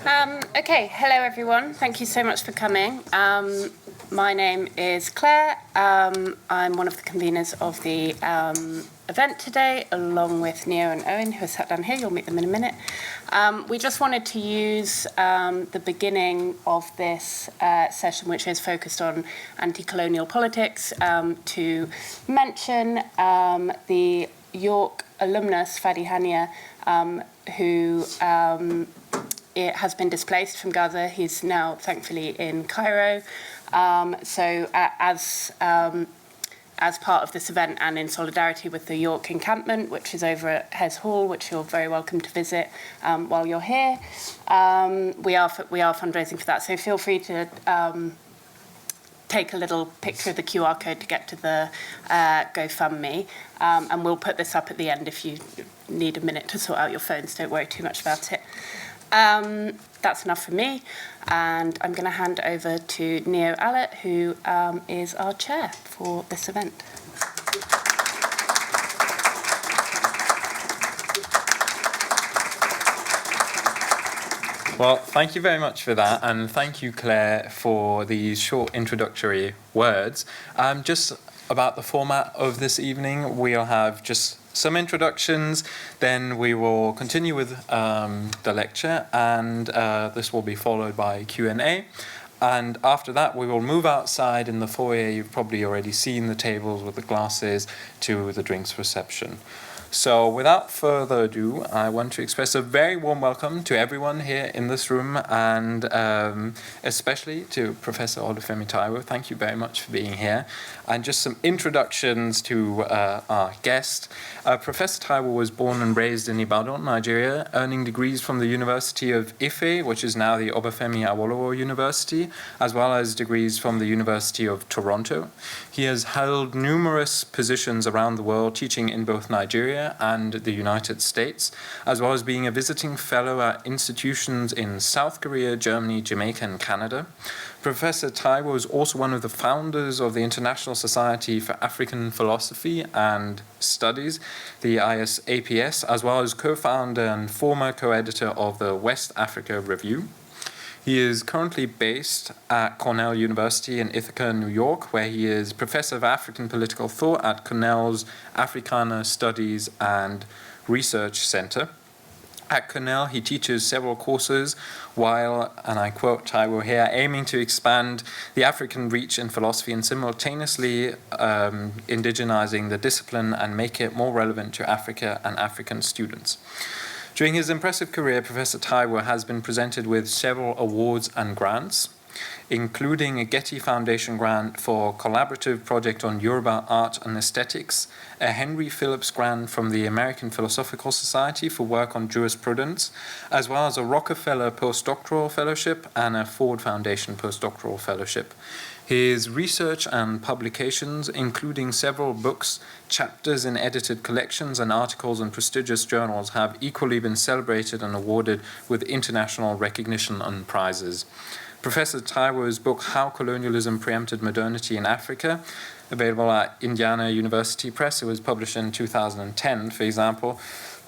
Okay, hello everyone. Thank you so much for coming. My name is Claire. I'm one of the conveners of the event today, along with Neo and Owen, who are sat down here. You'll meet them in a minute. We just wanted to use the beginning of this session, which is focused on anti-colonial politics, to mention the York alumnus, Fadi Hania, who it has been displaced from Gaza. He's now, thankfully, in Cairo. As part of this event and in solidarity with the York encampment, which is over at Hes Hall, which you're very welcome to visit while you're here, we are fundraising for that. So feel free to take a little picture of the QR code to get to the GoFundMe. And we'll put this up at the end if you need a minute to sort out your phones. Don't worry too much about it. That's enough for me, and I'm going to hand over to Neo Allett, who is our chair for this event. Well, thank you very much for that, and thank you, Claire, for these short introductory words. Just about the format of this evening, we'll have just some introductions, then we will continue with the lecture, and this will be followed by Q&A. And after that, we will move outside in the foyer. You've probably already seen the tables with the glasses to the drinks reception. So without further ado, I want to express a very warm welcome to everyone here in this room, and especially to Professor Olúfẹ Táíwò. Thank you very much for being here. And just some introductions to our guest. Professor Táíwò was born and raised in Ibadan, Nigeria, earning degrees from the University of Ife, which is now the Obafemi Awolowo University, as well as degrees from the University of Toronto. He has held numerous positions around the world, teaching in both Nigeria and the United States, as well as being a visiting fellow at institutions in South Korea, Germany, Jamaica, and Canada. Professor Táíwò is also one of the founders of the International Society for African Philosophy and Studies, the ISAPS, as well as co-founder and former co-editor of the West Africa Review. He is currently based at Cornell University in Ithaca, New York, where he is Professor of African Political Thought at Cornell's Africana Studies and Research Center. At Cornell, he teaches several courses while, and I quote Táíwò here, aiming to expand the African reach in philosophy and simultaneously indigenizing the discipline and make it more relevant to Africa and African students. During his impressive career, Professor Táíwò has been presented with several awards and grants, including a Getty Foundation grant for collaborative project on Yoruba art and aesthetics, a Henry Phillips grant from the American Philosophical Society for work on jurisprudence, as well as a Rockefeller postdoctoral fellowship and a Ford Foundation postdoctoral fellowship. His research and publications, including several books, chapters in edited collections, and articles in prestigious journals, have equally been celebrated and awarded with international recognition and prizes. Professor Táíwò's book, How Colonialism Preempted Modernity in Africa, available at Indiana University Press, it was published in 2010, for example,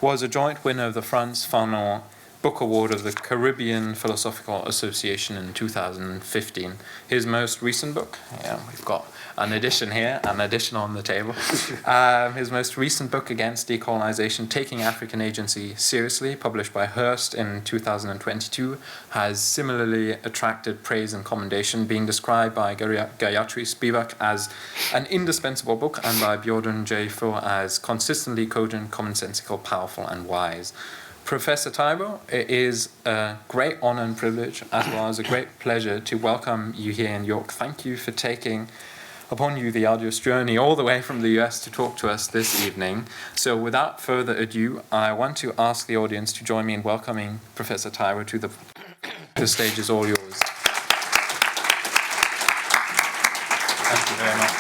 was a joint winner of the France Fanon Book Award of the Caribbean Philosophical Association in 2015. His most recent book, we've got an edition here, an edition on the table. His most recent book, Against Decolonisation, Taking African Agency Seriously, published by Hearst in 2022, has similarly attracted praise and commendation, being described by Gayatri Spivak as an indispensable book and by Bjorn J. Fo as consistently cogent, commonsensical, powerful, and wise. Professor Táíwò, it is a great honor and privilege, as well as a great pleasure to welcome you here in York. Thank you for taking upon you the arduous journey all the way from the US to talk to us this evening. So without further ado, I want to ask the audience to join me in welcoming Professor Táíwò to the stage is all yours. Thank you very much.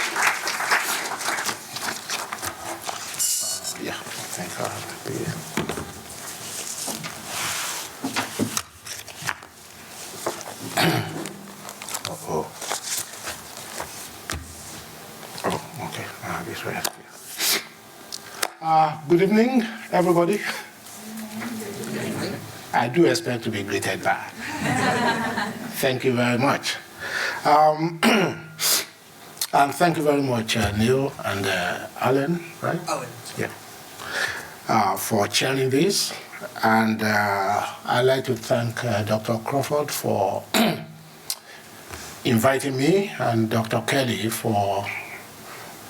Thank God to be here. Good evening, everybody. I do expect to be greeted back. Thank you very much. And thank you very much, Neil and Alan, right? Alan. Yeah. For chairing this. And I'd like to thank Dr. Crawford for inviting me, and Dr. Kelly for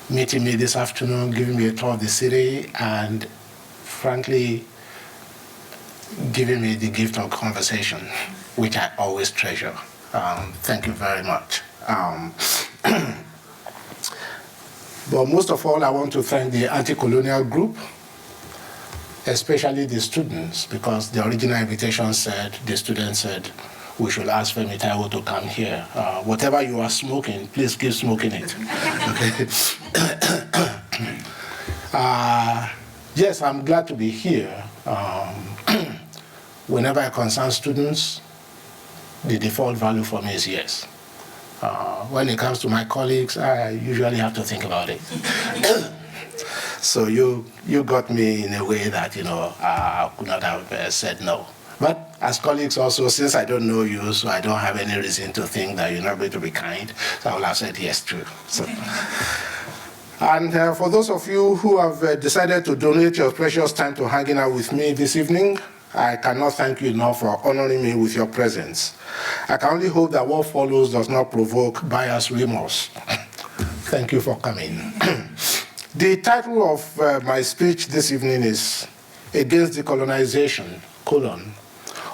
meeting me this afternoon, giving me a tour of the city, and frankly, giving me the gift of conversation, which I always treasure. Thank you very much. But most of all, I want to thank the Anticolonial group, especially the students, because the original invitation said, the students said, we should ask Femi Táíwò to come here. Whatever you are smoking, please keep smoking it. Okay. Yes, I'm glad to be here. Whenever I concern students, the default value for me is yes. When it comes to my colleagues, I usually have to think about it. So you got me in a way that, I could not have said no. But as colleagues also, since I don't know you, so I don't have any reason to think that you're not going to be kind, so I will have said yes too. So. And for those of you who have decided to donate your precious time to hanging out with me this evening, I cannot thank you enough for honoring me with your presence. I can only hope that what follows does not provoke bias remorse. Thank you for coming. The title of my speech this evening is Against Decolonization,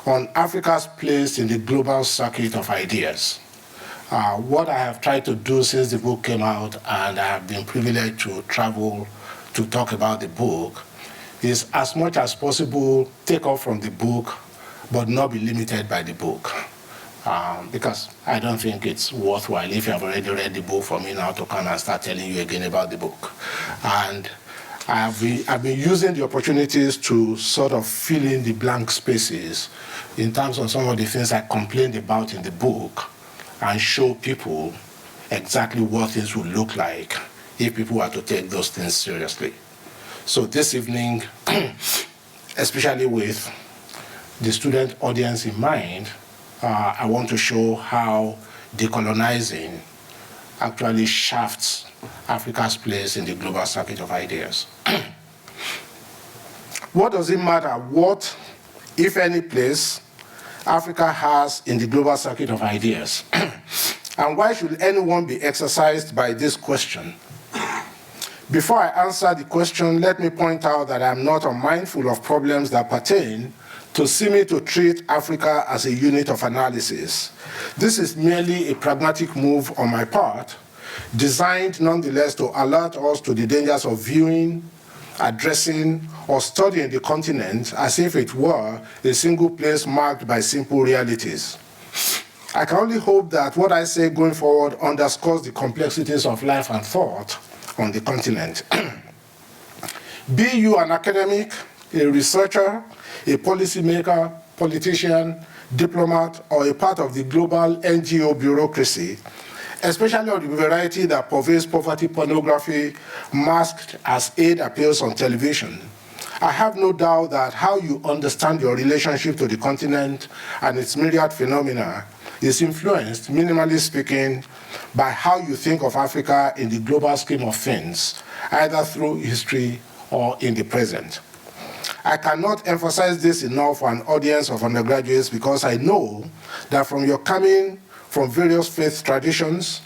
on Africa's place in the global circuit of ideas. What I have tried to do since the book came out, and I have been privileged to travel to talk about the book, is as much as possible take off from the book, but not be limited by the book. Because I don't think it's worthwhile if you have already read the book for me now to come and start telling you again about the book. And I've been using the opportunities to sort of fill in the blank spaces in terms of some of the things I complained about in the book, and show people exactly what things would look like if people were to take those things seriously. So this evening, especially with the student audience in mind, I want to show how decolonizing actually shafts Africa's place in the global circuit of ideas. What does it matter what, if any, place Africa has in the global circuit of ideas? And why should anyone be exercised by this question? Before I answer the question, let me point out that I'm not unmindful of problems that pertain to seeming to treat Africa as a unit of analysis. This is merely a pragmatic move on my part, designed nonetheless to alert us to the dangers of viewing, addressing, or studying the continent as if it were a single place marked by simple realities. I can only hope that what I say going forward underscores the complexities of life and thought on the continent. Be you an academic, a researcher, a policymaker, politician, diplomat, or a part of the global NGO bureaucracy, especially on the variety that pervades poverty pornography masked as aid appeals on television, I have no doubt that how you understand your relationship to the continent and its myriad phenomena is influenced, minimally speaking, by how you think of Africa in the global scheme of things, either through history or in the present. I cannot emphasize this enough for an audience of undergraduates, because I know that from your coming from various faith traditions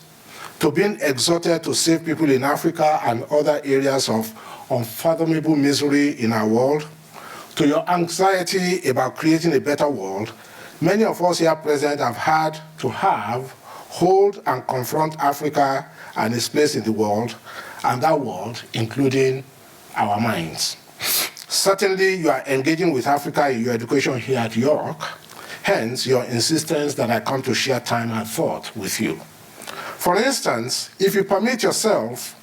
to being exhorted to save people in Africa and other areas of unfathomable misery in our world, to your anxiety about creating a better world, many of us here present have had to hold and confront Africa and its place in the world, and that world including our minds. Certainly, you are engaging with Africa in your education here at York, hence your insistence that I come to share time and thought with you. For instance, if you permit yourself,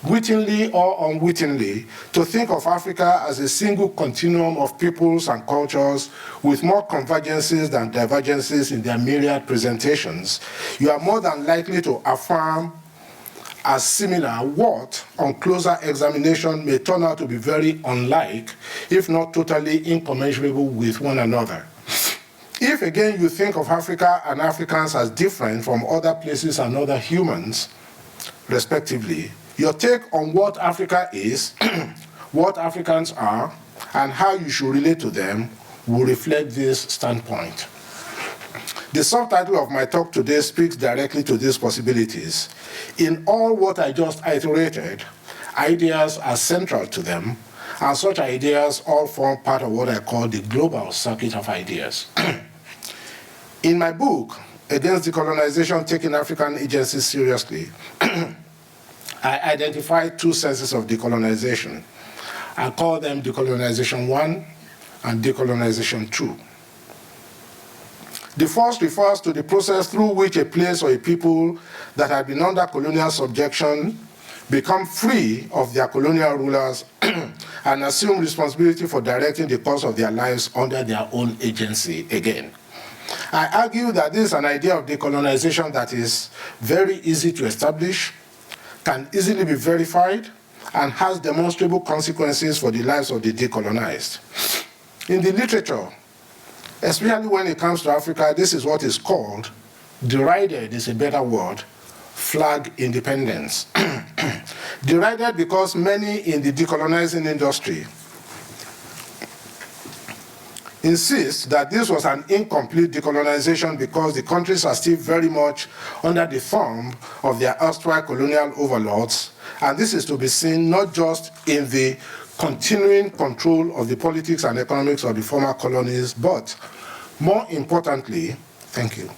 wittingly or unwittingly, to think of Africa as a single continuum of peoples and cultures with more convergences than divergences in their myriad presentations, you are more than likely to affirm as similar what, on closer examination, may turn out to be very unlike, if not totally incommensurable with one another. If again you think of Africa and Africans as different from other places and other humans, respectively, your take on what Africa is, what Africans are, and how you should relate to them will reflect this standpoint. The subtitle of my talk today speaks directly to these possibilities. In all what I just iterated, ideas are central to them, and such ideas all form part of what I call the global circuit of ideas. In my book, Against Decolonization, Taking African Agency Seriously, I identified two senses of decolonization. I call them decolonization 1 and decolonization 2. The first refers to the process through which a place or a people that had been under colonial subjection become free of their colonial rulers and assume responsibility for directing the course of their lives under their own agency again. I argue that this is an idea of decolonization that is very easy to establish, can easily be verified, and has demonstrable consequences for the lives of the decolonized. In the literature, especially when it comes to Africa, this is what is called, derided is a better word, flag independence. Derided because many in the decolonizing industry insist that this was an incomplete decolonization because the countries are still very much under the thumb of their erstwhile colonial overlords, and this is to be seen not just in the continuing control of the politics and economics of the former colonies, but more importantly, thank you,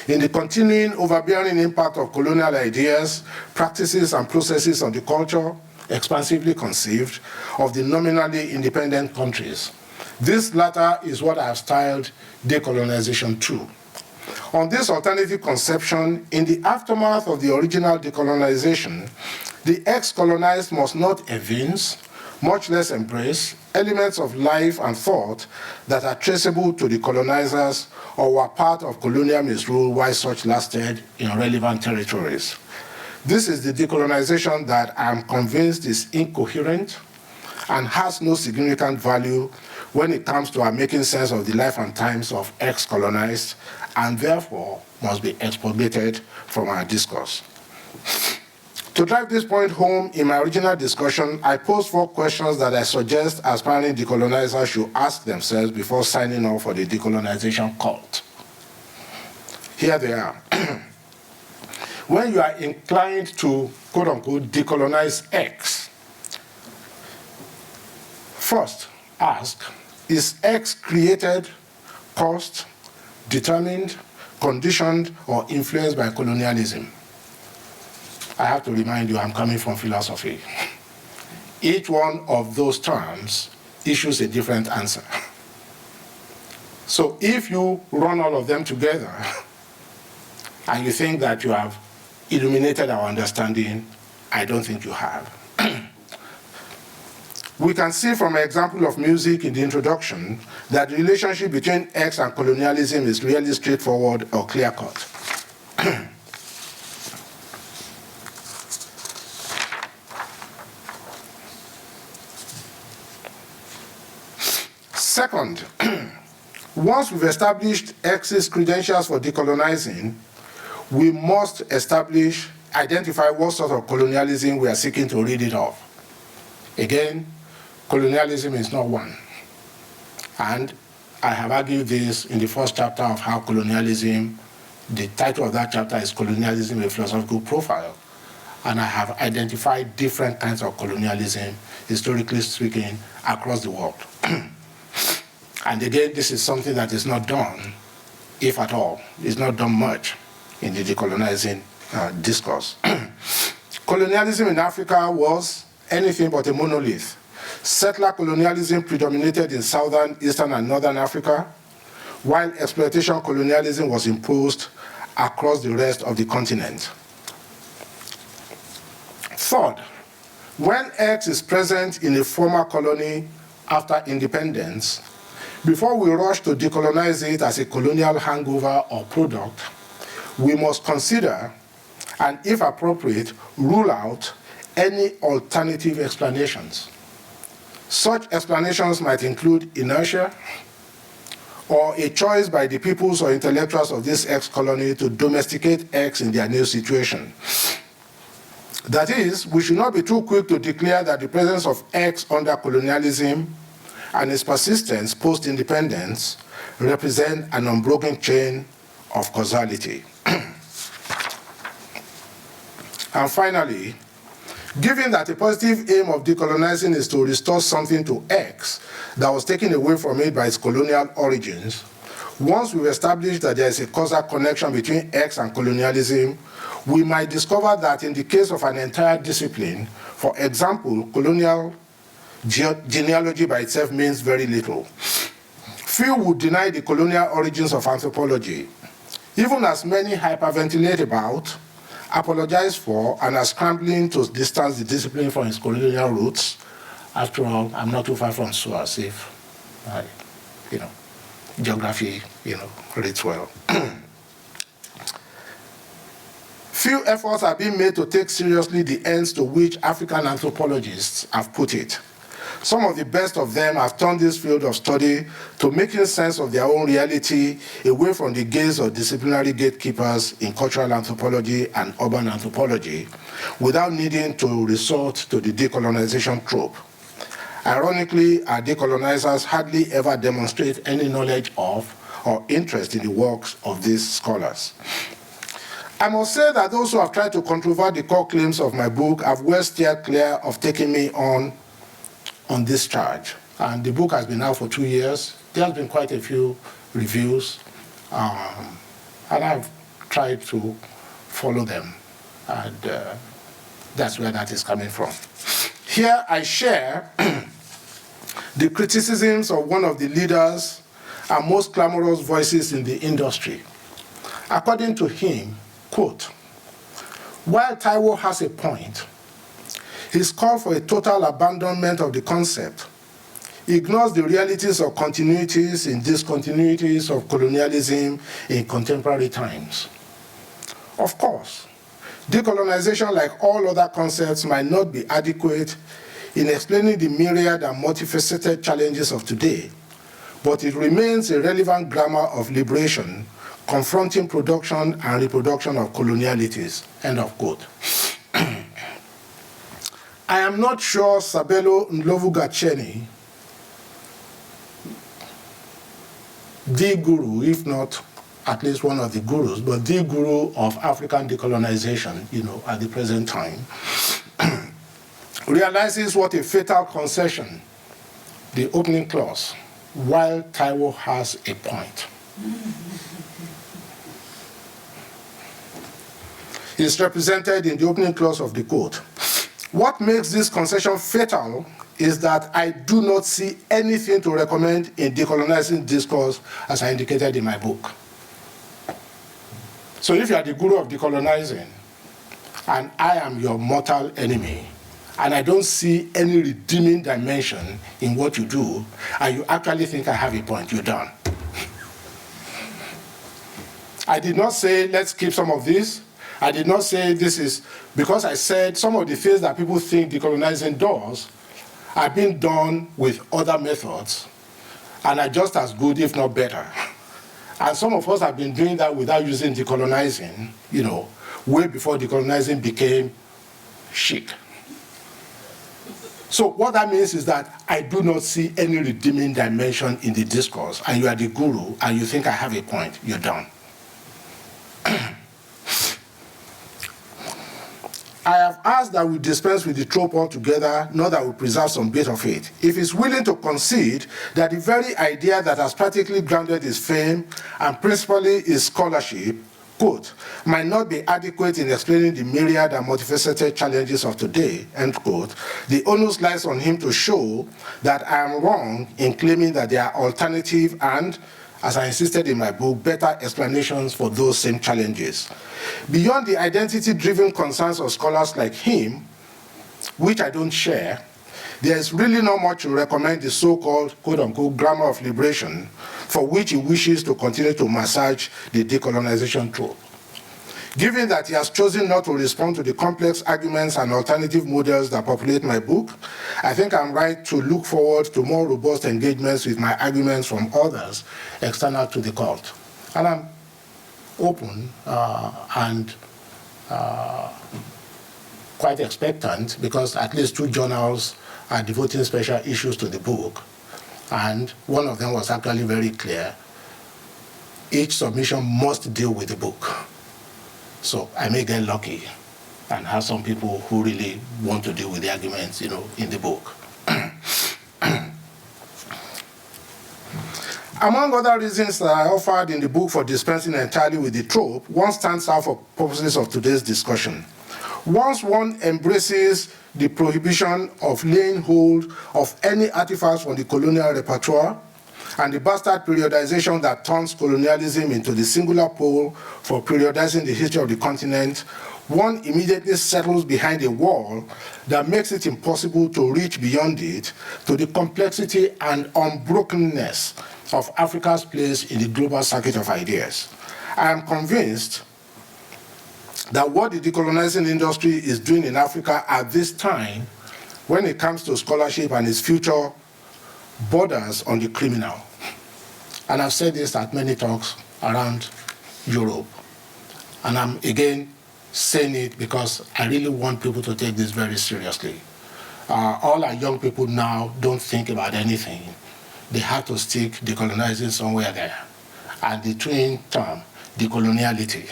in the continuing overbearing impact of colonial ideas, practices, and processes on the culture, expansively conceived, of the nominally independent countries. This latter is what I have styled decolonization 2. On this alternative conception, in the aftermath of the original decolonization, the ex-colonized must not evince, much less embrace, elements of life and thought that are traceable to the colonizers or were part of colonial misrule while such lasted in relevant territories. This is the decolonization that I am convinced is incoherent and has no significant value when it comes to our making sense of the life and times of ex-colonized, and therefore must be expurgated from our discourse. To drive this point home in my original discussion, I posed 4 questions that I suggest aspiring decolonizers should ask themselves before signing up for the decolonization cult. Here they are. When you are inclined to, quote-unquote, decolonize X, first, ask, is X created, caused, determined, conditioned, or influenced by colonialism? I have to remind you, I'm coming from philosophy. Each one of those terms issues a different answer. So if you run all of them together, and you think that you have illuminated our understanding, I don't think you have. We can see from an example of music in the introduction that the relationship between X and colonialism is really straightforward or clear-cut. Second, once we've established X's credentials for decolonizing, we must identify what sort of colonialism we are seeking to rid it of. Again, colonialism is not one. And I have argued this in the first chapter of how colonialism, the title of that chapter is Colonialism, a Philosophical Profile. And I have identified different kinds of colonialism, historically speaking, across the world. And again, this is something that is not done, if at all. It's not done much in the decolonizing discourse. Colonialism in Africa was anything but a monolith. Settler colonialism predominated in southern, eastern, and northern Africa, while exploitation colonialism was imposed across the rest of the continent. Third, when X is present in a former colony after independence, before we rush to decolonize it as a colonial hangover or product, we must consider, and if appropriate, rule out any alternative explanations. Such explanations might include inertia, or a choice by the peoples or intellectuals of this ex-colony to domesticate X in their new situation. That is, we should not be too quick to declare that the presence of X under colonialism and its persistence post-independence represent an unbroken chain of causality. And finally, given that a positive aim of decolonizing is to restore something to X that was taken away from it by its colonial origins, once we've established that there is a causal connection between X and colonialism, we might discover that in the case of an entire discipline, for example, colonial genealogy by itself means very little. Few would deny the colonial origins of anthropology, even as many hyperventilate about, apologize for, and are scrambling to distance the discipline from its colonial roots. After all, I'm not too far from Suez if geography, reads well. Few efforts are being made to take seriously the ends to which African anthropologists have put it. Some of the best of them have turned this field of study to making sense of their own reality away from the gaze of disciplinary gatekeepers in cultural anthropology and urban anthropology without needing to resort to the decolonization trope. Ironically, our decolonizers hardly ever demonstrate any knowledge of or interest in the works of these scholars. I must say that those who have tried to controvert the core claims of my book have well steered clear of taking me on this charge. And the book has been out for 2 years. There has been quite a few reviews, and I've tried to follow them, and that's where that is coming from. Here I share the criticisms of one of the leaders and most clamorous voices in the industry. According to him, quote, while Táíwò has a point, his call for a total abandonment of the concept ignores the realities of continuities and discontinuities of colonialism in contemporary times. Of course, decolonization, like all other concepts, might not be adequate in explaining the myriad and multifaceted challenges of today, but it remains a relevant grammar of liberation, confronting production and reproduction of colonialities, end of quote. I am not sure Sabelo Ndlovugacheni, the guru, if not at least one of the gurus, but the guru of African decolonization, at the present time, realizes what a fatal concession the opening clause, while Táíwò has a point, is represented in the opening clause of the quote. What makes this concession fatal is that I do not see anything to recommend in decolonizing discourse as I indicated in my book. So if you are the guru of decolonizing, and I am your mortal enemy, and I don't see any redeeming dimension in what you do, and you actually think I have a point, you're done. I did not say, let's keep some of this. I did not say this is, because I said some of the things that people think decolonizing does are being done with other methods, and are just as good, if not better. And some of us have been doing that without using decolonizing, way before decolonizing became chic. So what that means is that I do not see any redeeming dimension in the discourse, and you are the guru, and you think I have a point, you're done. I have asked that we dispense with the trope altogether, not that we preserve some bit of it. If he's willing to concede that the very idea that has practically grounded his fame and principally his scholarship, quote, might not be adequate in explaining the myriad and multifaceted challenges of today, end quote, the onus lies on him to show that I am wrong in claiming that there are alternative and, as I insisted in my book, better explanations for those same challenges. Beyond the identity-driven concerns of scholars like him, which I don't share, there is really not much to recommend the so-called, quote-unquote, grammar of liberation, for which he wishes to continue to massage the decolonization trope. Given that he has chosen not to respond to the complex arguments and alternative models that populate my book, I think I'm right to look forward to more robust engagements with my arguments from others external to the cult. And I'm open and quite expectant, because at least 2 journals are devoting special issues to the book, and one of them was actually very clear. Each submission must deal with the book. So I may get lucky and have some people who really want to deal with the arguments, in the book. Among other reasons that I offered in the book for dispensing entirely with the trope, one stands out for purposes of today's discussion. Once one embraces the prohibition of laying hold of any artifacts from the colonial repertoire, and the bastard periodization that turns colonialism into the singular pole for periodizing the history of the continent, one immediately settles behind a wall that makes it impossible to reach beyond it to the complexity and unbrokenness of Africa's place in the global circuit of ideas. I am convinced that what the decolonizing industry is doing in Africa at this time, when it comes to scholarship and its future, borders on the criminal. And I've said this at many talks around Europe. And I'm again saying it because I really want people to take this very seriously. All our young people now don't think about anything. They have to stick decolonizing somewhere there. And the twin term, decoloniality.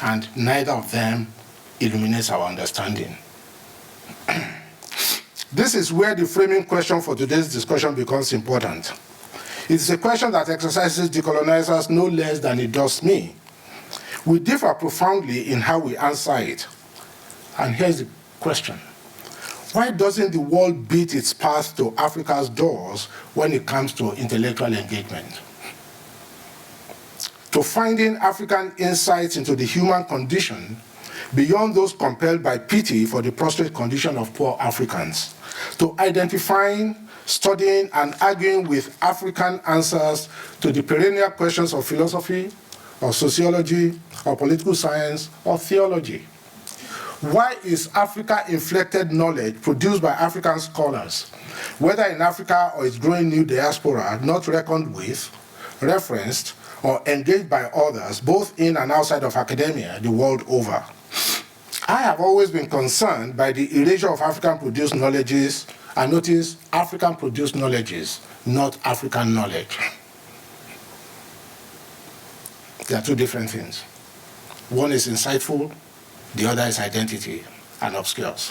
And neither of them illuminates our understanding. This is where the framing question for today's discussion becomes important. It's a question that exercises decolonizers no less than it does me. We differ profoundly in how we answer it. And here's the question. Why doesn't the world beat its path to Africa's doors when it comes to intellectual engagement? To finding African insights into the human condition beyond those compelled by pity for the prostrate condition of poor Africans, to identifying, studying, and arguing with African answers to the perennial questions of philosophy, or sociology, or political science, or theology. Why is Africa-inflected knowledge produced by African scholars, whether in Africa or its growing new diaspora, not reckoned with, referenced, or engaged by others, both in and outside of academia, the world over? I have always been concerned by the erasure of African-produced knowledges, and notice African-produced knowledges, not African knowledge. They are 2 different things. One is insightful, the other is identity and obscures.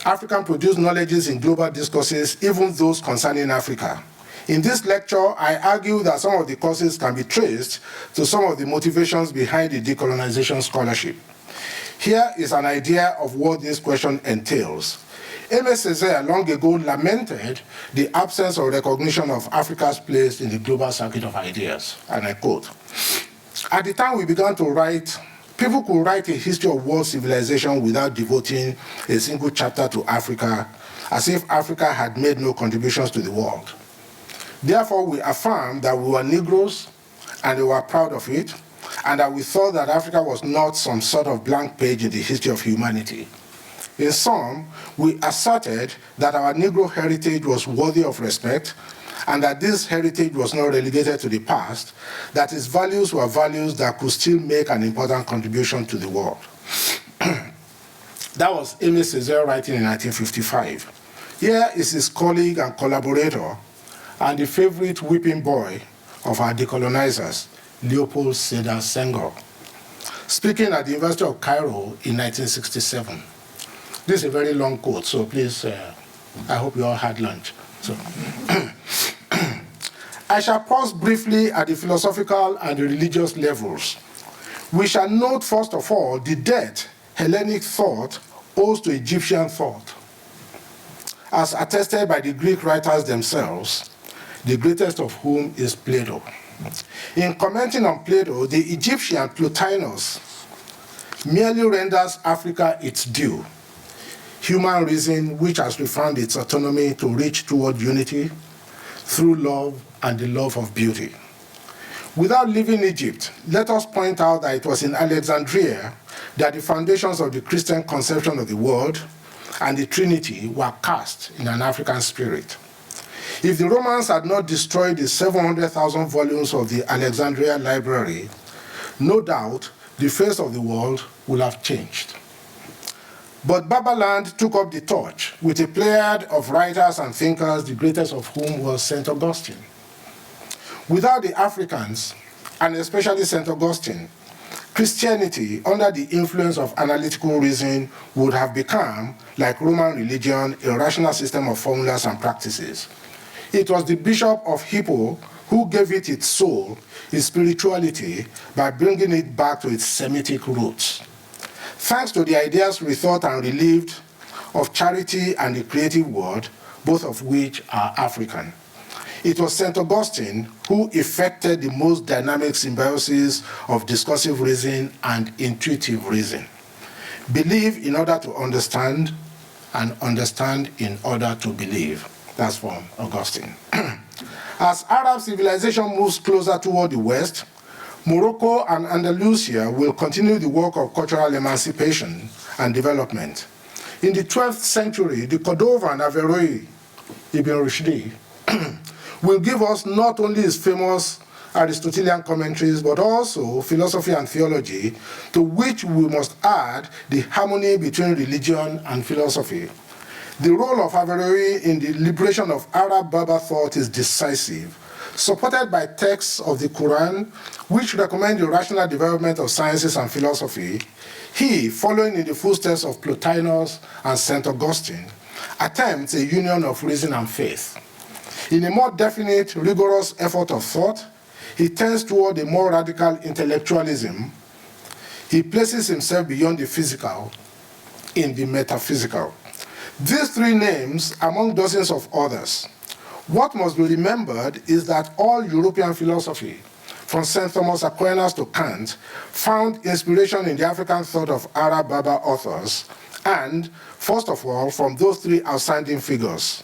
African-produced knowledges in global discourses, even those concerning Africa. In this lecture, I argue that some of the causes can be traced to some of the motivations behind the decolonization scholarship. Here is an idea of what this question entails. Aimé Césaire long ago lamented the absence of recognition of Africa's place in the global circuit of ideas, and I quote, "At the time we began to write, people could write a history of world civilization without devoting a single chapter to Africa, as if Africa had made no contributions to the world. Therefore, we affirmed that we were Negroes, and we were proud of it, and that we thought that Africa was not some sort of blank page in the history of humanity. In sum, we asserted that our Negro heritage was worthy of respect, and that this heritage was not relegated to the past, that its values were values that could still make an important contribution to the world." That was Aimé Césaire writing in 1955. Here is his colleague and collaborator, and the favorite whipping boy of our decolonizers, Leopold Sédar Senghor, speaking at the University of Cairo in 1967. This is a very long quote, so please, I hope you all had lunch. So, I shall pause briefly at the philosophical and the religious levels. We shall note, first of all, the debt Hellenic thought owes to Egyptian thought, as attested by the Greek writers themselves, the greatest of whom is Plato. In commenting on Plato, the Egyptian Plotinus merely renders Africa its due. Human reason, which has refound its autonomy to reach toward unity through love and the love of beauty. Without leaving Egypt, let us point out that it was in Alexandria that the foundations of the Christian conception of the world and the Trinity were cast in an African spirit. If the Romans had not destroyed the 700,000 volumes of the Alexandria library, no doubt the face of the world would have changed. But Babaland took up the torch with a pleiad of writers and thinkers, the greatest of whom was St. Augustine. Without the Africans, and especially St. Augustine, Christianity, under the influence of analytical reason, would have become, like Roman religion, a rational system of formulas and practices. It was the Bishop of Hippo who gave it its soul, its spirituality, by bringing it back to its Semitic roots. Thanks to the ideas rethought and relived of charity and the creative world, both of which are African. It was St. Augustine who effected the most dynamic symbiosis of discursive reason and intuitive reason. Believe in order to understand, and understand in order to believe. That's from Augustine. As Arab civilization moves closer toward the West, Morocco and Andalusia will continue the work of cultural emancipation and development. In the 12th century, the Cordovan Averroes, Ibn Rushdi, will give us not only his famous Aristotelian commentaries, but also philosophy and theology, to which we must add the harmony between religion and philosophy. The role of Averroes in the liberation of Arab Berber thought is decisive, supported by texts of the Quran, which recommend the rational development of sciences and philosophy. He, following in the footsteps of Plotinus and St. Augustine, attempts a union of reason and faith. In a more definite, rigorous effort of thought, he tends toward a more radical intellectualism. He places himself beyond the physical in the metaphysical. These three names, among dozens of others. What must be remembered is that all European philosophy, from St. Thomas Aquinas to Kant, found inspiration in the African thought of Arab Berber authors, and, first of all, from those three outstanding figures,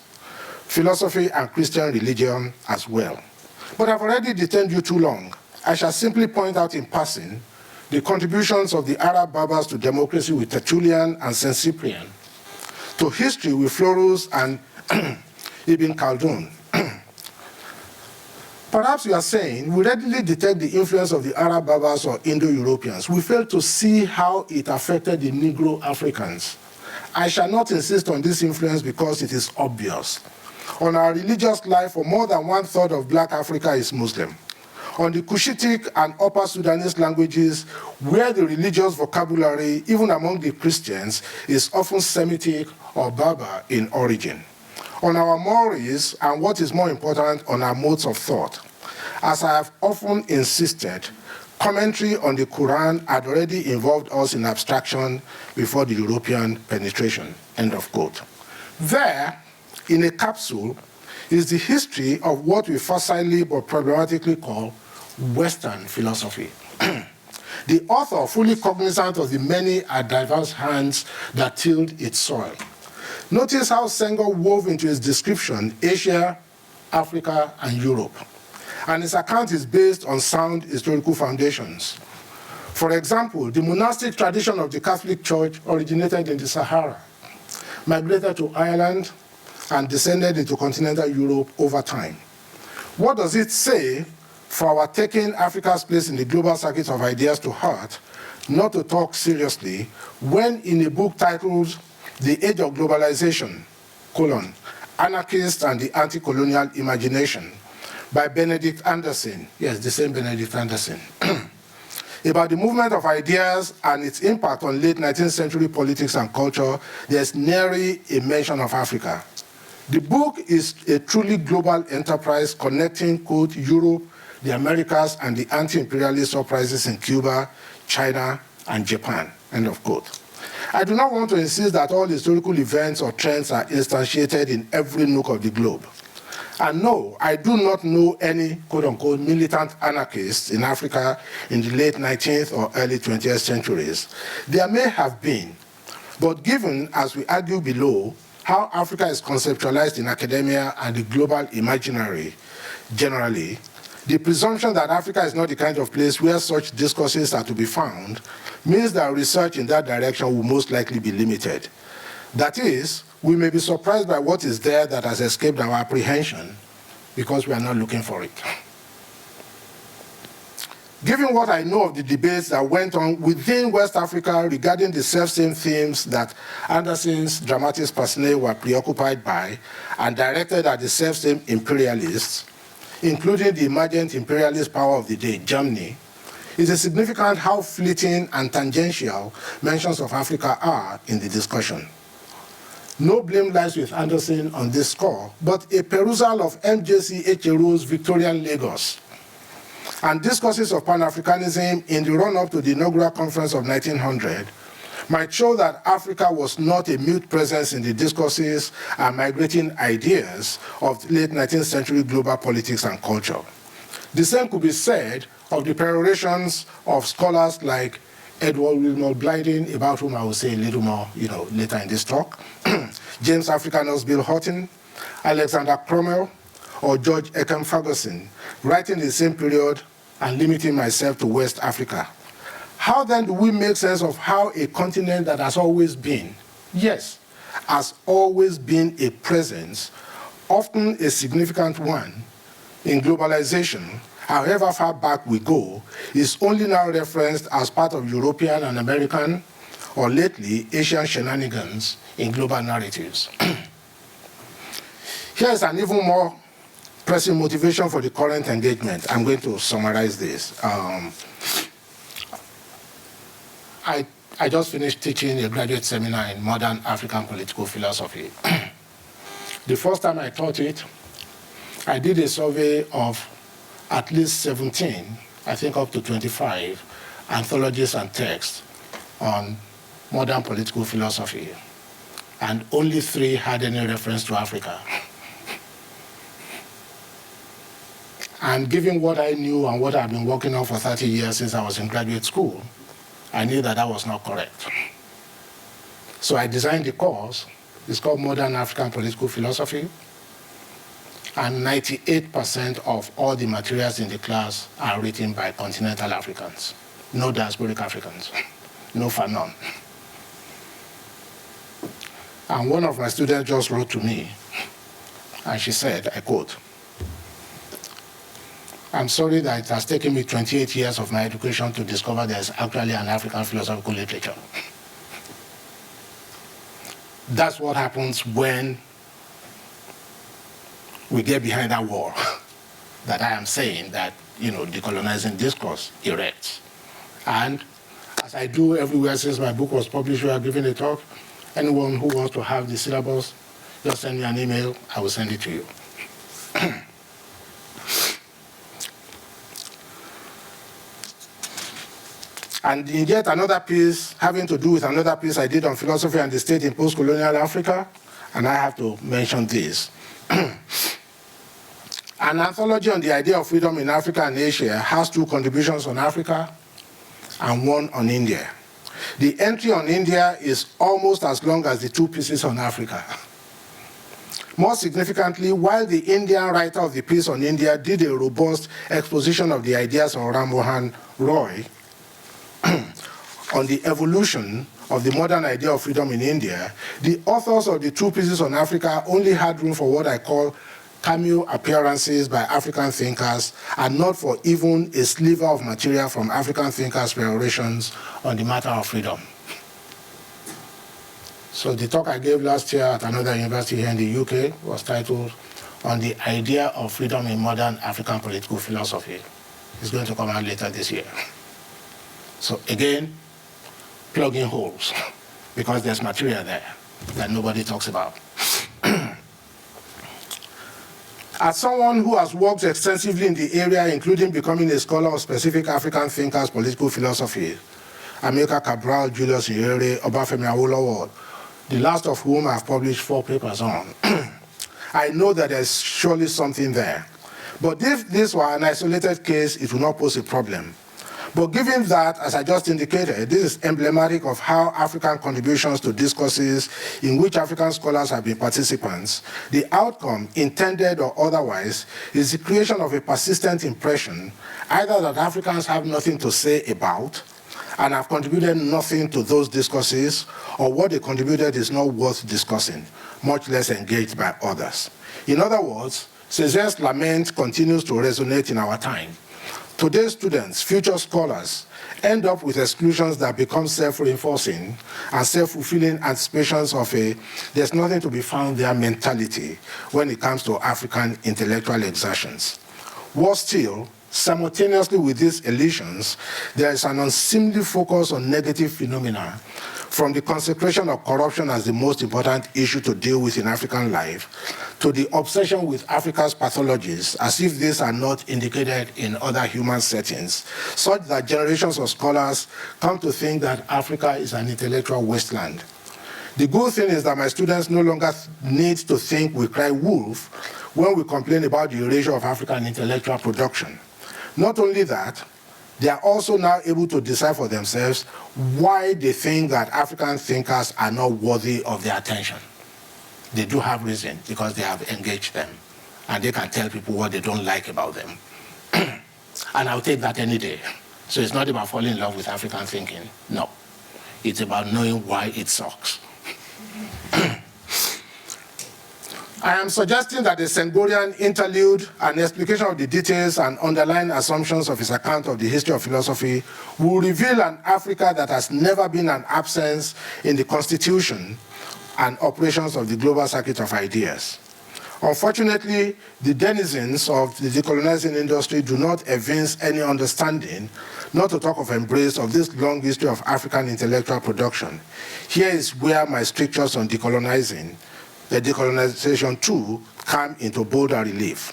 philosophy and Christian religion as well. But I've already detained you too long. I shall simply point out in passing the contributions of the Arab Berbers to democracy with Tertullian and St. Cyprian, to history with Florus and Ibn Khaldun. Perhaps you are saying we readily detect the influence of the Arab Berbers or Indo-Europeans. We fail to see how it affected the Negro Africans. I shall not insist on this influence because it is obvious. On our religious life, for more than 1/3 of Black Africa is Muslim. On the Cushitic and Upper Sudanese languages, where the religious vocabulary, even among the Christians, is often Semitic or Berber in origin. On our mores, and what is more important, on our modes of thought. As I have often insisted, commentary on the Quran had already involved us in abstraction before the European penetration, end of quote. There, in a capsule, is the history of what we facilely but problematically call Western philosophy. The author, fully cognizant of the many and diverse hands that tilled its soil. Notice how Senghor wove into his description Asia, Africa, and Europe. And his account is based on sound historical foundations. For example, the monastic tradition of the Catholic Church originated in the Sahara, migrated to Ireland, and descended into continental Europe over time. What does it say for our taking Africa's place in the global circuit of ideas to heart, not to talk seriously, when in a book titled The Age of Globalization, Anarchist and the Anticolonial Imagination, by Benedict Anderson, yes, the same Benedict Anderson, about the movement of ideas and its impact on late 19th century politics and culture, there's nary a mention of Africa. The book is a truly global enterprise connecting, quote, Europe, the Americas, and the anti-imperialist uprisings in Cuba, China, and Japan, end of quote. I do not want to insist that all historical events or trends are instantiated in every nook of the globe. And no, I do not know any, quote-unquote, militant anarchists in Africa in the late 19th or early 20th centuries. There may have been, but given, as we argue below, how Africa is conceptualized in academia and the global imaginary generally, the presumption that Africa is not the kind of place where such discourses are to be found means that research in that direction will most likely be limited. That is, we may be surprised by what is there that has escaped our apprehension because we are not looking for it. Given what I know of the debates that went on within West Africa regarding the self-same themes that Anderson's dramatis personae were preoccupied by and directed at the self-same imperialists, including the emergent imperialist power of the day, Germany, it is significant how fleeting and tangential mentions of Africa are in the discussion. No blame lies with Anderson on this score, but a perusal of MJC Echeruo's Victorian Lagos and discourses of Pan-Africanism in the run-up to the inaugural conference of 1900 might show that Africa was not a mute presence in the discourses and migrating ideas of late 19th century global politics and culture. The same could be said of the perorations of scholars like Edward Wilmot Blyden, about whom I will say a little more later in this talk, James Africanus Bill Houghton, Alexander Cromwell, or George Ekam Ferguson, writing the same period and limiting myself to West Africa. How then do we make sense of how a continent that has always been, yes, has always been a presence, often a significant one, in globalization, however far back we go, is only now referenced as part of European and American, or lately Asian shenanigans in global narratives? Here is an even more pressing motivation for the current engagement. I'm going to summarize this. I just finished teaching a graduate seminar in modern African political philosophy. The first time I taught it, I did a survey of at least 17, I think up to 25, anthologies and texts on modern political philosophy, and only 3 had any reference to Africa. And given what I knew and what I've been working on for 30 years since I was in graduate school, I knew that that was not correct. So I designed the course. It's called Modern African Political Philosophy. And 98% of all the materials in the class are written by continental Africans. No diasporic Africans. No Fanon. And one of my students just wrote to me, and she said, I quote, "I'm sorry that it has taken me 28 years of my education to discover there's actually an African philosophical literature." That's what happens when we get behind that wall that I am saying that, decolonizing discourse erects. And as I do everywhere since my book was published, we are giving a talk. Anyone who wants to have the syllabus, just send me an email, I will send it to you. And in yet another piece, having to do with another piece I did on philosophy and the state in post-colonial Africa, and I have to mention this. An anthology on the idea of freedom in Africa and Asia has 2 contributions on Africa and 1 on India. The entry on India is almost as long as the 2 pieces on Africa. More significantly, while the Indian writer of the piece on India did a robust exposition of the ideas of Ram Mohan Roy on the evolution of the modern idea of freedom in India, the authors of the 2 pieces on Africa only had room for what I call cameo appearances by African thinkers, and not for even a sliver of material from African thinkers' perorations on the matter of freedom. So the talk I gave last year at another university here in the UK was titled "On the Idea of Freedom in Modern African Political Philosophy." It's going to come out later this year. So again, plugging holes, because there's material there that nobody talks about. As someone who has worked extensively in the area, including becoming a scholar of specific African thinkers' political philosophy, Amilcar Cabral, Julius Nyerere, Obafemi Awolowo, the last of whom I've published 4 papers on, I know that there's surely something there. But if this were an isolated case, it would not pose a problem. But given that, as I just indicated, this is emblematic of how African contributions to discourses in which African scholars have been participants, the outcome, intended or otherwise, is the creation of a persistent impression either that Africans have nothing to say about and have contributed nothing to those discourses, or what they contributed is not worth discussing, much less engaged by others. In other words, César's lament continues to resonate in our time. Today's students, future scholars, end up with exclusions that become self-reinforcing and self-fulfilling anticipations of a there's nothing to be found there mentality when it comes to African intellectual exertions. Worse still, simultaneously with these elisions, there is an unseemly focus on negative phenomena, from the consecration of corruption as the most important issue to deal with in African life, to the obsession with Africa's pathologies, as if these are not indicated in other human settings, such that generations of scholars come to think that Africa is an intellectual wasteland. The good thing is that my students no longer need to think we cry wolf when we complain about the erasure of African intellectual production. Not only that, they are also now able to decide for themselves why they think that African thinkers are not worthy of their attention. They do have reason, because they have engaged them, and they can tell people what they don't like about them. And I'll take that any day. So it's not about falling in love with African thinking, no. It's about knowing why it sucks. I am suggesting that the Senghorian interlude, an explication of the details and underlying assumptions of his account of the history of philosophy, will reveal an Africa that has never been an absence in the constitution and operations of the global circuit of ideas. Unfortunately, the denizens of the decolonizing industry do not evince any understanding, not to talk of embrace, of this long history of African intellectual production. Here is where my strictures on decolonizing, the decolonization too, come into bolder relief.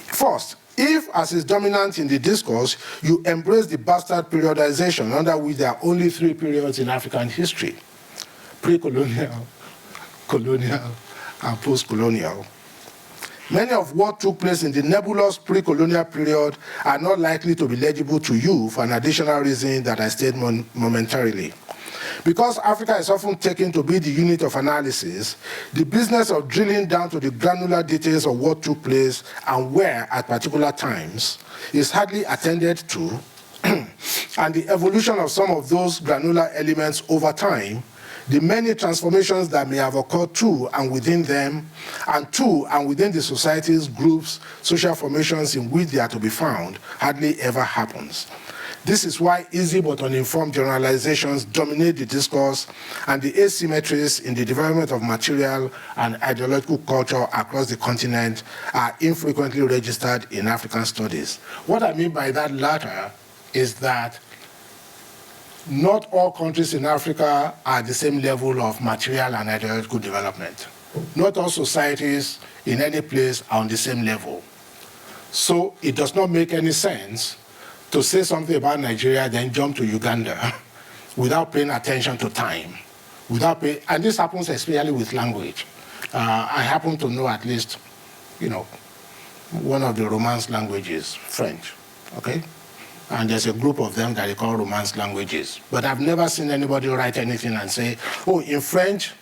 First, if, as is dominant in the discourse, you embrace the bastard periodization under which there are only three periods in African history: pre-colonial, colonial, and post-colonial, many of what took place in the nebulous pre-colonial period are not likely to be legible to you for an additional reason that I state momentarily. Because Africa is often taken to be the unit of analysis, the business of drilling down to the granular details of what took place and where at particular times is hardly attended to, and the evolution of some of those granular elements over time, the many transformations that may have occurred to and within them, and to and within the societies, groups, social formations in which they are to be found, hardly ever happens. This is why easy but uninformed generalizations dominate the discourse, and the asymmetries in the development of material and ideological culture across the continent are infrequently registered in African studies. What I mean by that latter is that not all countries in Africa are at the same level of material and ideological development. Not all societies in any place are on the same level. So it does not make any sense to say something about Nigeria, then jump to Uganda without paying attention to time. And this happens especially with language. I happen to know at least, one of the Romance languages, French, okay? And there's a group of them that they call Romance languages. But I've never seen anybody write anything and say, oh, in French,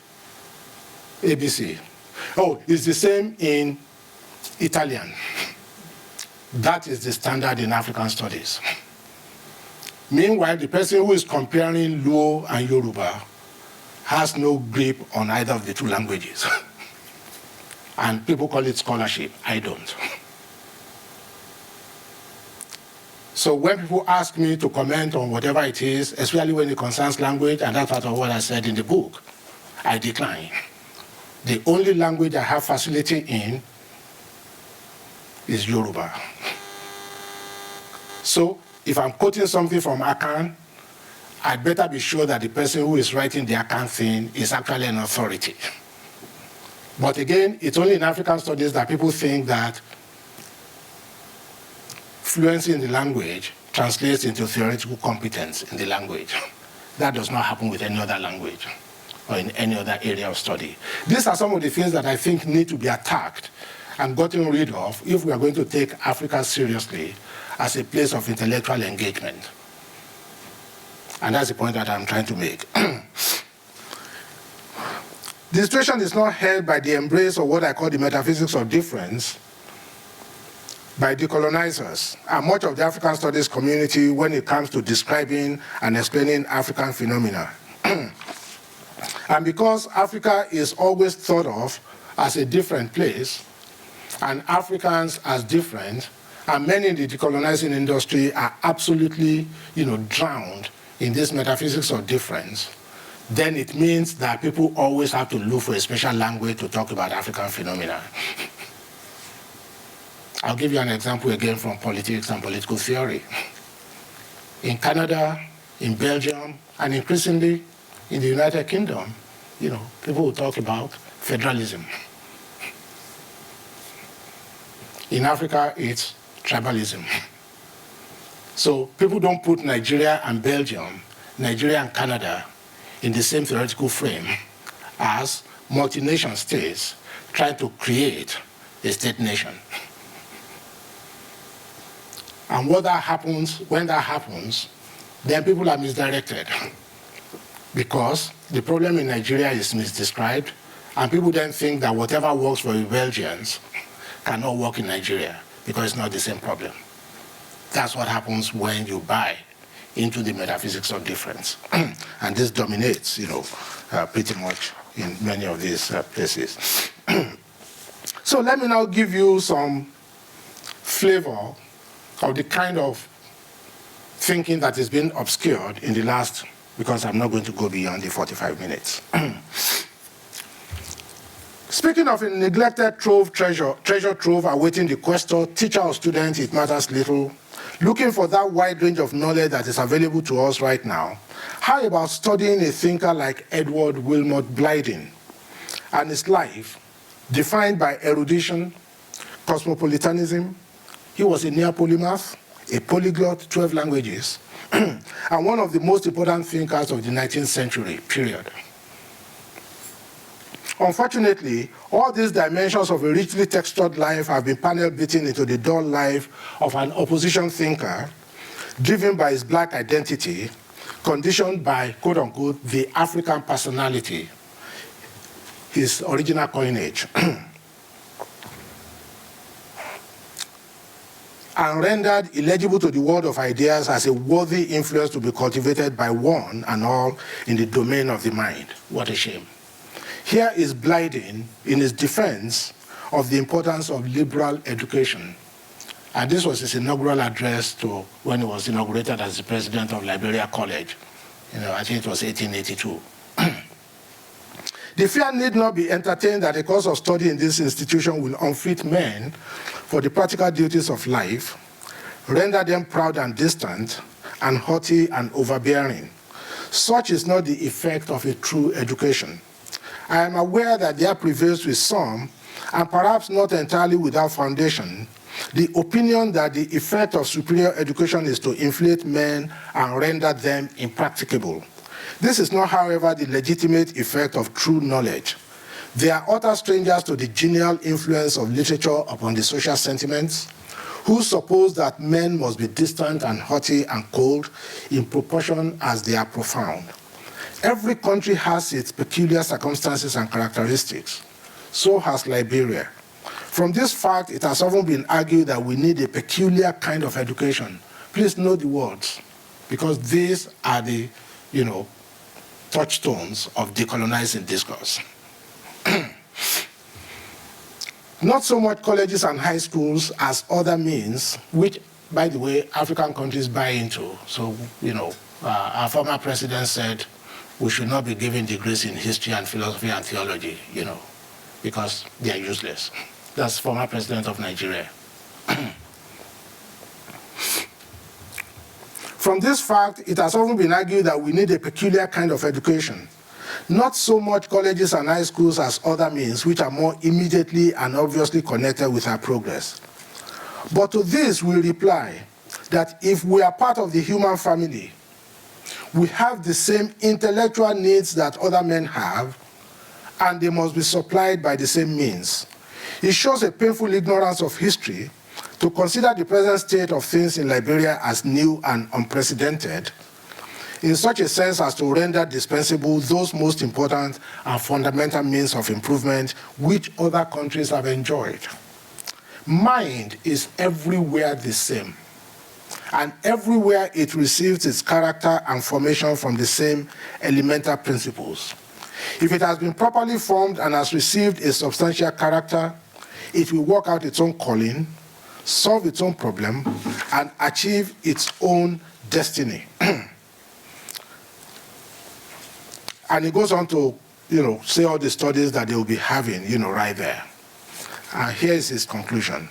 ABC. Oh, it's the same in Italian. That is the standard in African studies. Meanwhile, the person who is comparing Luo and Yoruba has no grip on either of the two languages. And people call it scholarship. I don't. So when people ask me to comment on whatever it is, especially when it concerns language, and that's part of what I said in the book, I decline. The only language I have facility in is Yoruba. So if I'm quoting something from Akan, I'd better be sure that the person who is writing the Akan thing is actually an authority. But again, it's only in African studies that people think that fluency in the language translates into theoretical competence in the language. That does not happen with any other language or in any other area of study. These are some of the things that I think need to be attacked and gotten rid of if we are going to take Africa seriously as a place of intellectual engagement. And that's the point that I'm trying to make. The situation is not held by the embrace of what I call the metaphysics of difference by decolonizers and much of the African studies community when it comes to describing and explaining African phenomena. And because Africa is always thought of as a different place, and Africans as different, and many in the decolonizing industry are absolutely, drowned in this metaphysics of difference, then it means that people always have to look for a special language to talk about African phenomena. I'll give you an example again from politics and political theory. In Canada, in Belgium, and increasingly in the United Kingdom, people will talk about federalism. In Africa, it's tribalism. So people don't put Nigeria and Belgium, Nigeria and Canada in the same theoretical frame as multi-nation states trying to create a state nation. And when that happens, then people are misdirected. Because the problem in Nigeria is misdescribed, and people then think that whatever works for the Belgians cannot work in Nigeria, because it's not the same problem. That's what happens when you buy into the metaphysics of difference. And this dominates, pretty much in many of these places. So let me now give you some flavor of the kind of thinking that has been obscured in the last, because I'm not going to go beyond the 45 minutes. Speaking of a neglected treasure trove awaiting the questor, teacher or student, it matters little. Looking for that wide range of knowledge that is available to us right now, how about studying a thinker like Edward Wilmot Blyden and his life defined by erudition, cosmopolitanism? He was a near polymath, a polyglot, 12 languages, and one of the most important thinkers of the 19th century, period. Unfortunately, all these dimensions of a richly textured life have been panel beaten into the dull life of an opposition thinker, driven by his black identity, conditioned by, quote unquote, the African personality, his original coinage, and rendered illegible to the world of ideas as a worthy influence to be cultivated by one and all in the domain of the mind. What a shame. Here is Blyden in his defense of the importance of liberal education. And this was his inaugural address to when he was inaugurated as the president of Liberia College. I think it was 1882. The fear need not be entertained that the course of study in this institution will unfit men for the practical duties of life, render them proud and distant, and haughty and overbearing. Such is not the effect of a true education. I am aware that there prevails with some, and perhaps not entirely without foundation, the opinion that the effect of superior education is to inflate men and render them impracticable. This is not, however, the legitimate effect of true knowledge. They are utter strangers to the genial influence of literature upon the social sentiments, who suppose that men must be distant and haughty and cold in proportion as they are profound. Every country has its peculiar circumstances and characteristics. So has Liberia. From this fact, it has often been argued that we need a peculiar kind of education. Please note the words, because these are the, touchstones of decolonizing discourse. Not so much colleges and high schools as other means, which, by the way, African countries buy into. So, our former president said we should not be giving degrees in history and philosophy and theology, because they are useless. That's former president of Nigeria. From this fact, it has often been argued that we need a peculiar kind of education. Not so much colleges and high schools as other means, which are more immediately and obviously connected with our progress. But to this we reply that if we are part of the human family, we have the same intellectual needs that other men have, and they must be supplied by the same means. It shows a painful ignorance of history to consider the present state of things in Liberia as new and unprecedented, in such a sense as to render dispensable those most important and fundamental means of improvement which other countries have enjoyed. Mind is everywhere the same, and everywhere it receives its character and formation from the same elemental principles. If it has been properly formed and has received a substantial character, it will work out its own calling, solve its own problem, and achieve its own destiny. And it goes on to, say all the studies that they will be having, right there. And here is his conclusion.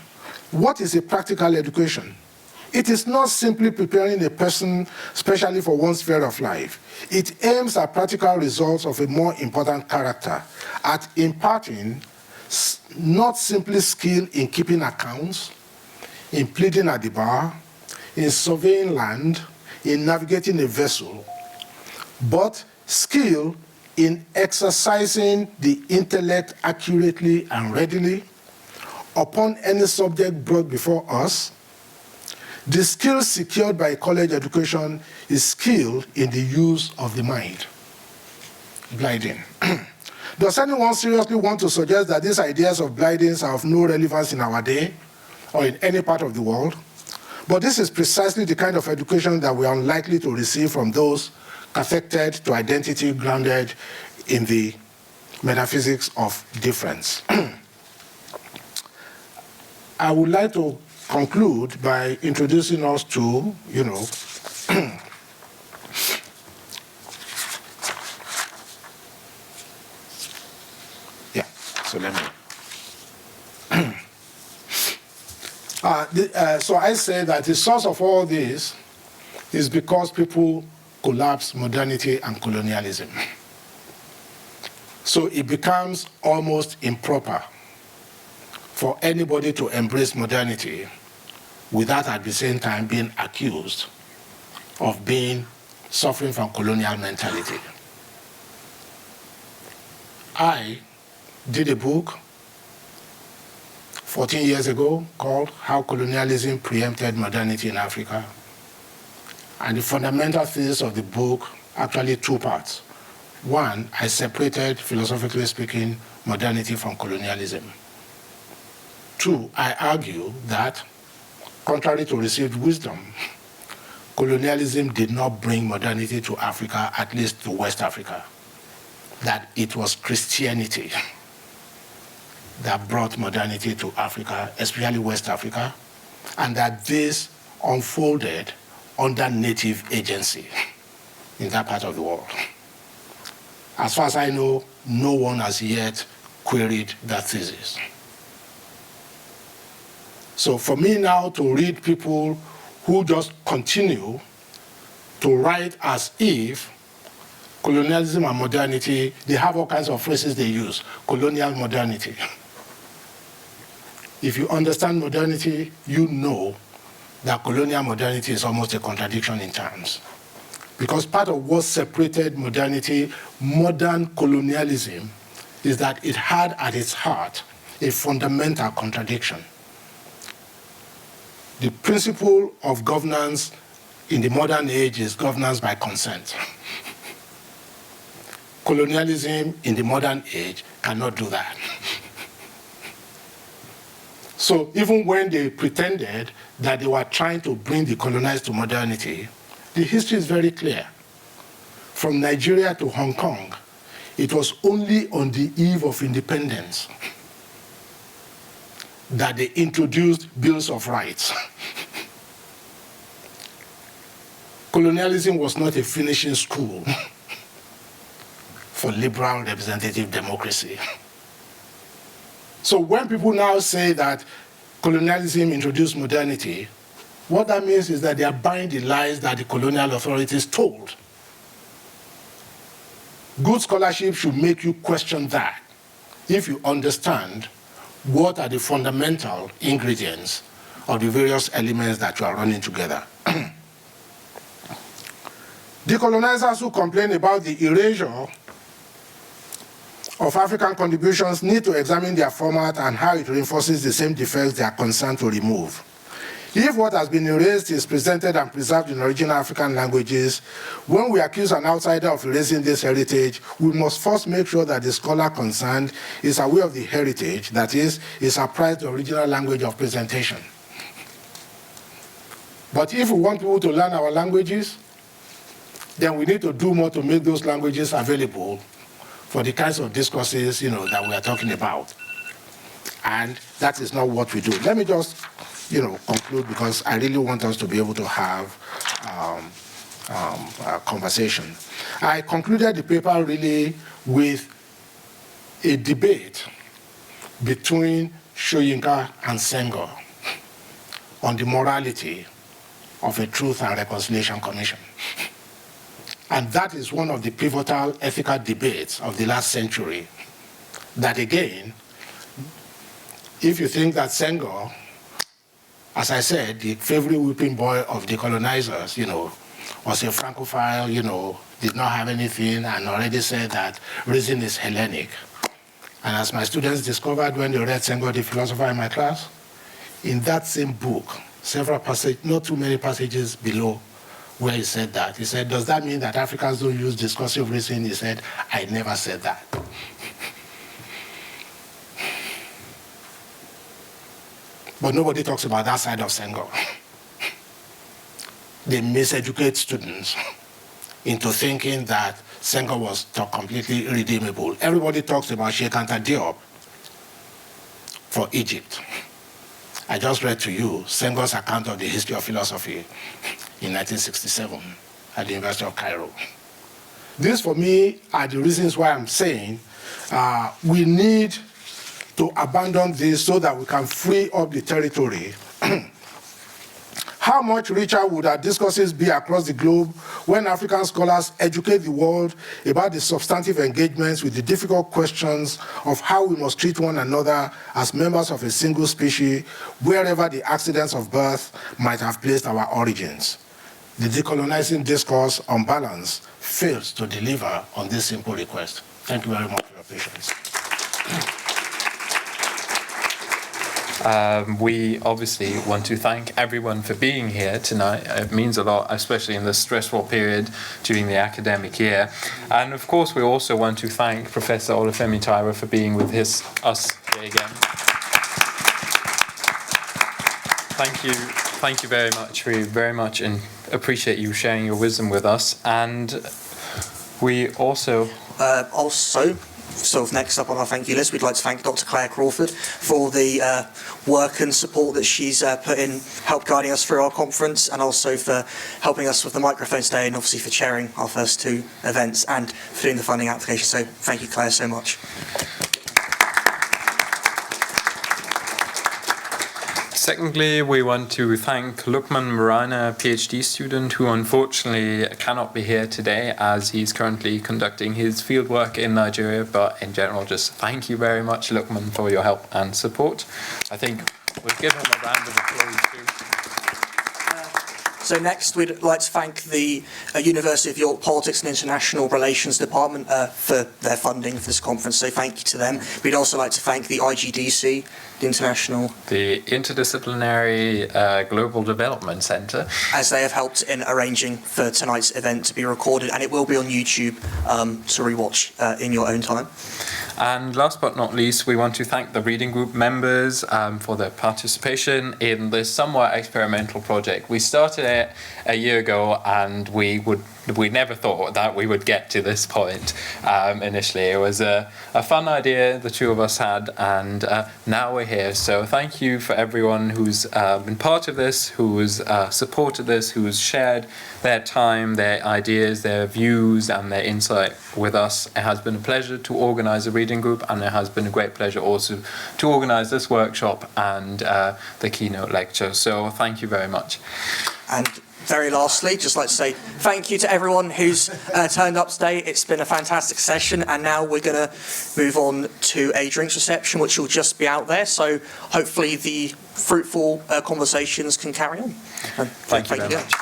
What is a practical education? It is not simply preparing a person specially for one sphere of life. It aims at practical results of a more important character, at imparting not simply skill in keeping accounts, in pleading at the bar, in surveying land, in navigating a vessel, but skill in exercising the intellect accurately and readily upon any subject brought before us. The skill secured by college education is skill in the use of the mind. Gliding. Does anyone seriously want to suggest that these ideas of glidings are of no relevance in our day or in any part of the world? But this is precisely the kind of education that we are unlikely to receive from those affected to identity grounded in the metaphysics of difference. I would like to conclude by introducing us to, so let me. So I say that the source of all this is because people collapse modernity and colonialism. So it becomes almost improper for anybody to embrace modernity without at the same time being accused of suffering from colonial mentality. I did a book 14 years ago called How Colonialism Preempted Modernity in Africa. And the fundamental thesis of the book, actually two parts. One, I separated, philosophically speaking, modernity from colonialism. Two, I argue that, contrary to received wisdom, colonialism did not bring modernity to Africa, at least to West Africa. That it was Christianity that brought modernity to Africa, especially West Africa, and that this unfolded under native agency in that part of the world. As far as I know, no one has yet queried that thesis. So for me now to read people who just continue to write as if colonialism and modernity, they have all kinds of phrases they use. Colonial modernity. If you understand modernity, you know that colonial modernity is almost a contradiction in terms. Because part of what separated modernity, modern colonialism, is that it had at its heart a fundamental contradiction. The principle of governance in the modern age is governance by consent. Colonialism in the modern age cannot do that. So even when they pretended that they were trying to bring the colonized to modernity, the history is very clear. From Nigeria to Hong Kong, it was only on the eve of independence that they introduced bills of rights. Colonialism was not a finishing school for liberal representative democracy. So when people now say that colonialism introduced modernity, what that means is that they are buying the lies that the colonial authorities told. Good scholarship should make you question that if you understand what are the fundamental ingredients of the various elements that you are running together. Decolonizers who complain about the erasure of African contributions need to examine their format and how it reinforces the same defects they are concerned to remove. If what has been erased is presented and preserved in original African languages, when we accuse an outsider of erasing this heritage, we must first make sure that the scholar concerned is aware of the heritage, that is apprised the original language of presentation. But if we want people to learn our languages, then we need to do more to make those languages available for the kinds of discourses, that we are talking about. And that is not what we do. Let me just, conclude, because I really want us to be able to have a conversation. I concluded the paper really with a debate between Soyinka and Senghor on the morality of a Truth and Reconciliation Commission. And that is one of the pivotal ethical debates of the last century. That again, if you think that Senghor, as I said, the favorite whipping boy of decolonizers, was a Francophile, did not have anything, and already said that reason is Hellenic. And as my students discovered when they read Senghor, the philosopher in my class, in that same book, several passages, not too many passages below where he said that. He said, does that mean that Africans don't use discursive reasoning? He said, I never said that. But nobody talks about that side of Senghor. They miseducate students into thinking that Senghor was completely irredeemable. Everybody talks about Sheikh Anta Diop for Egypt. I just read to you Senghor's account of the history of philosophy in 1967 at the University of Cairo. These, for me, are the reasons why I'm saying we need to abandon this so that we can free up the territory. How much richer would our discourses be across the globe when African scholars educate the world about the substantive engagements with the difficult questions of how we must treat one another as members of a single species, wherever the accidents of birth might have placed our origins? The decolonizing discourse, on balance, fails to deliver on this simple request. Thank you very much for your patience. We obviously want to thank everyone for being here tonight. It means a lot, especially in this stressful period during the academic year. And of course, we also want to thank Professor Olúfẹ Táíwò for being with us here again. Thank you very much. We very much appreciate you sharing your wisdom with us. And we also... So next up on our thank you list, we'd like to thank Dr. Claire Crawford for the work and support that she's put in, help guiding us through our conference, and also for helping us with the microphone today, and obviously for chairing our first two events and for doing the funding application. So thank you, Claire, so much. Secondly, we want to thank Lukman Marana, a PhD student who unfortunately cannot be here today as he's currently conducting his fieldwork in Nigeria. But in general, just thank you very much, Lukman, for your help and support. I think we'll give him a round of applause too. So next, we'd like to thank the University of York Politics and International Relations Department for their funding for this conference. So thank you to them. We'd also like to thank the IGDC, the Interdisciplinary Global Development Centre, as they have helped in arranging for tonight's event to be recorded, and it will be on YouTube to rewatch in your own time. And last but not least, we want to thank the reading group members for their participation in this somewhat experimental project. We started it a year ago, and we never thought that we would get to this point initially. It was a fun idea the two of us had, and now we're here. So thank you for everyone who's been part of this, who's supported this, who's shared their time, their ideas, their views, and their insight with us. It has been a pleasure to organize a reading group, and it has been a great pleasure also to organize this workshop and the keynote lecture. So thank you very much. And very lastly, just like to say thank you to everyone who's turned up today. It's been a fantastic session, and now we're going to move on to a drinks reception, which will just be out there. So hopefully the fruitful conversations can carry on. Thank you very much.